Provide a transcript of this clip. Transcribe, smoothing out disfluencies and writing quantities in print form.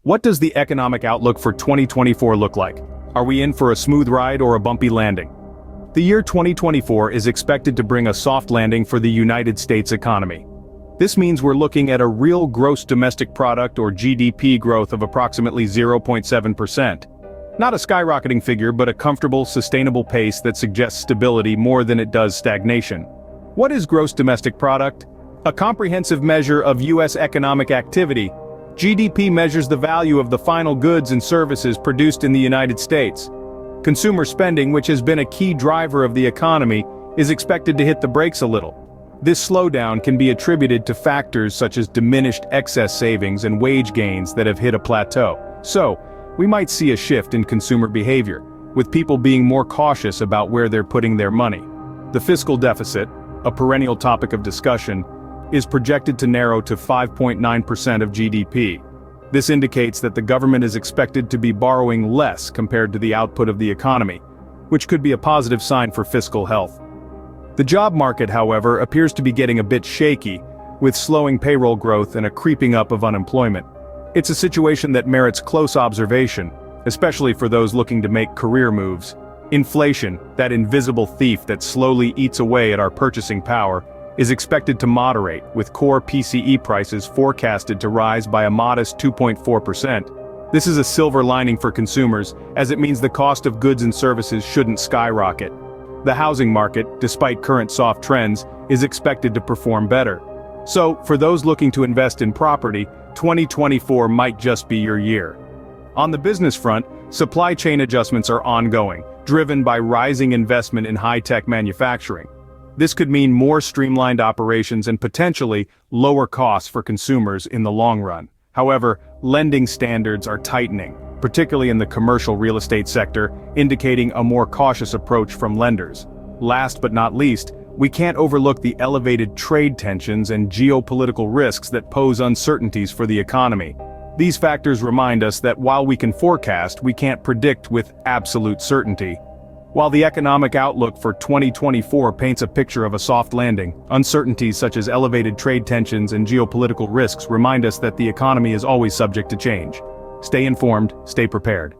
What does the economic outlook for 2024 look like? Are we in for a smooth ride or a bumpy landing? The year 2024 is expected to bring a soft landing for the United States economy. This means we're looking at a real gross domestic product or GDP growth of approximately 0.7%. Not a skyrocketing figure, but a comfortable, sustainable pace that suggests stability more than it does stagnation. What is gross domestic product? A comprehensive measure of U.S. economic activity. GDP measures the value of the final goods and services produced in the United States. Consumer spending, which has been a key driver of the economy, is expected to hit the brakes a little. This slowdown can be attributed to factors such as diminished excess savings and wage gains that have hit a plateau. So, we might see a shift in consumer behavior, with people being more cautious about where they're putting their money. The fiscal deficit, a perennial topic of discussion, is projected to narrow to 5.9% of GDP. This indicates that the government is expected to be borrowing less compared to the output of the economy, which could be a positive sign for fiscal health. The job market, however, appears to be getting a bit shaky, with slowing payroll growth and a creeping up of unemployment. It's a situation that merits close observation, especially for those looking to make career moves. Inflation, that invisible thief that slowly eats away at our purchasing power, is expected to moderate, with core PCE prices forecasted to rise by a modest 2.4%. This is a silver lining for consumers, as it means the cost of goods and services shouldn't skyrocket. The housing market, despite current soft trends, is expected to perform better. So, for those looking to invest in property, 2024 might just be your year. On the business front, supply chain adjustments are ongoing, driven by rising investment in high-tech manufacturing. This could mean more streamlined operations and potentially lower costs for consumers in the long run. However, lending standards are tightening, particularly in the commercial real estate sector, indicating a more cautious approach from lenders. Last but not least, we can't overlook the elevated trade tensions and geopolitical risks that pose uncertainties for the economy. These factors remind us that while we can forecast, we can't predict with absolute certainty. While the economic outlook for 2024 paints a picture of a soft landing, uncertainties such as elevated trade tensions and geopolitical risks remind us that the economy is always subject to change. Stay informed, stay prepared.